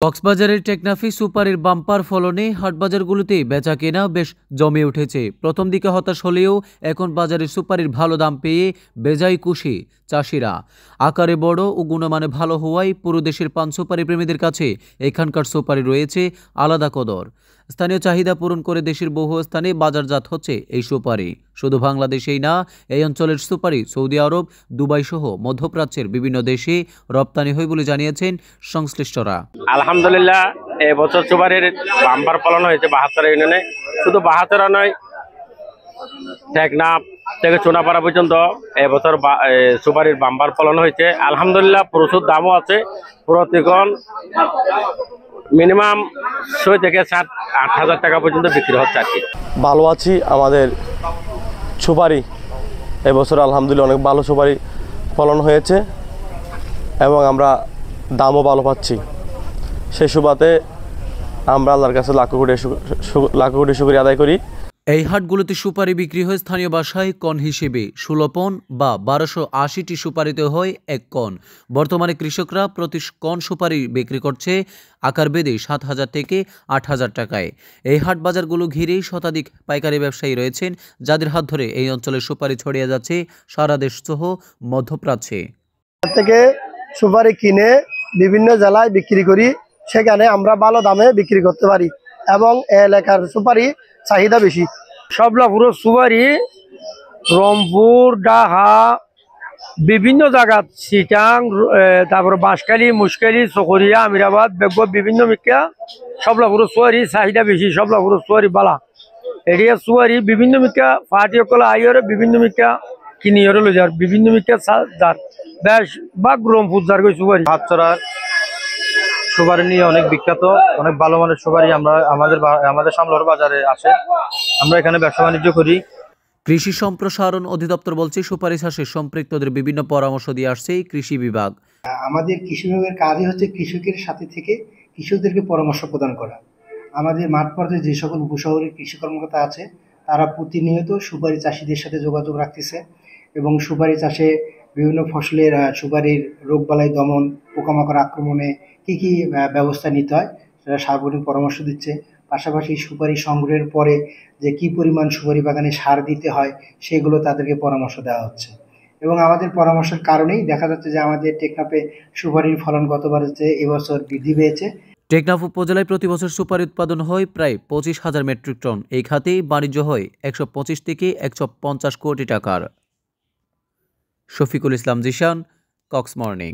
কক্সবাজারের টেকনাফি সুপারির বাম্পার ফলনে হাটবাজারগুলোতে বেচাকেনা বেশ জমে উঠেছে। প্রথম দিকে হতাশ হলেও এখন বাজারে সুপারির ভালো দাম পেয়ে বেজায় খুশি চাষিরা। আকারে বড় ও গুণমানে ভালো হওয়ায় পুরো দেশের পান সুপারি প্রেমীদের কাছে এখানকার সুপারি রয়েছে আলাদা কদর। স্থানীয় চাহিদা পূরণ করে দেশের বহু স্থানে বাজারজাত হচ্ছে এই সুপারি। শুধু বাংলাদেশেই না, এই অঞ্চলের সুপারি সৌদি আরব, দুবাই সহ মধ্যপ্রাচ্যের বিভিন্ন দেশে রপ্তানি হয় বলে জানিয়েছেন সংশ্লিষ্টরা। আলহামদুলিল্লাহ, এবছর সুপারির বাম্পার ফলন হয়েছে ৭২ ইউনিয়নে। শুধু ৭২ নয়, টেকনাফ থেকে চুনাপাড়া পর্যন্ত এবছর সুপারির বাম্পার ফলন হয়েছে। আলহামদুলিল্লাহ, প্রচুর দামও আছে। প্রতিকন মিনিমাম ৬ থেকে ৭-৮ হাজার টাকা পর্যন্ত বিক্রি হচ্ছে আর কি। ভালো আছি। আমাদের সুপারি এবছর আলহামদুলিল্লাহ অনেক ভালো সুপারি ফলন হয়েছে এবং আমরা দামও ভালো পাচ্ছি। সেই সুবাদে আমরা আল্লাহর কাছে লাখ কোটি শুকরিয়া আদায় করি। এই হাটগুলোতে সুপারি বিক্রি হয় স্থানীয় ভাষায় কন হিসেবে ১৬ পন বা ১২৮০টি সুপারিতে হয় ১ কন। বর্তমানে কৃষকরা প্রতি কন সুপারি বিক্রি করছে আকার বেঁধে ৭,০০০ থেকে ৮,০০০ টাকায়। এই হাট বাজারগুলো ঘিরেই শতাধিক পাইকারি ব্যবসায়ী রয়েছেন, যাদের হাত ধরে এই অঞ্চলের সুপারি ছড়িয়ে যাচ্ছে সারা দেশ সহ মধ্যপ্রাচ্যে। থেকে সুপারি কিনে বিভিন্ন জেলায় বিক্রি করি, সেখানে আমরা ভালো দামে বিক্রি করতে পারি এবং এলাকার সুপারি চাহিদা বেশি। সবলাপুর সুপারি রংপুর, ঢাকা, বিভিন্ন জায়গা, চিটাং, তারপর বাঁশখালী, মুশখালী, চকরিয়া, আমিরাবাদ, বেগব, বিভিন্ন মিকা সবলাপুর সুপারি চাহিদা বেশি। সবলাপুর সুপারি বালা এরিয়া সুপারি বিভিন্ন মিকা পাহাড়ি কলা আইরে বিভিন্ন মিকা কিনি লো যার বিভিন্ন মিকা যার বেশ বা রংপুর যার কই সুপারি। হাতছড়ার সুপারি নিয়ে অনেক বিখ্যাত, অনেক ভালো মানের সুপারি আমাদের সামলার বাজারে আসে। আমরা এখানে ব্যবসা বাণিজ্য করি। কৃষি সম্প্রসারণ অধিদপ্তর বলছে, সুপারি চাষে সম্পৃক্তদের বিভিন্ন পরামর্শ দিয়ে আসছে কৃষি বিভাগ। আমাদের কৃষি বিভাগের কাজই হচ্ছে কৃষকের সাথে থেকে কৃষকদেরকে পরামর্শ প্রদান করা। আমাদের মাঠ পর্যায়ে যে সকল উপশহরের কৃষি কর্মকর্তা আছে, তারা প্রতিনিয়ত সুপারি চাষিদের সাথে যোগাযোগ রাখতেছে এবং সুপারি চাষে বিভিন্ন ফসলের সুপারির রোগবালাই দমন, পোকামাকড় আক্রমণে কী কী ব্যবস্থা নিতে হয় সেটা সার্বজনীন পরামর্শ দিচ্ছে। পাশাপাশি সুপারি সংগ্রহের পরে যে কী পরিমাণ সুপারি বাগানে সার দিতে হয় সেগুলো তাদেরকে পরামর্শ দেওয়া হচ্ছে এবং আমাদের পরামর্শের কারণেই দেখা যাচ্ছে যে আমাদের টেকনাফে সুপারির ফলন গতবারের চেয়ে এবছর বৃদ্ধি পেয়েছে। টেকনাফ উপজেলায় প্রতি বছর সুপারি উৎপাদন হয় প্রায় ২৫,০০০ মেট্রিক টন। এই খাতে বাণিজ্য হয় ১২৫ থেকে ১৫০ কোটি টাকার। Shafiqul Islam Zeeshan, Cox morning.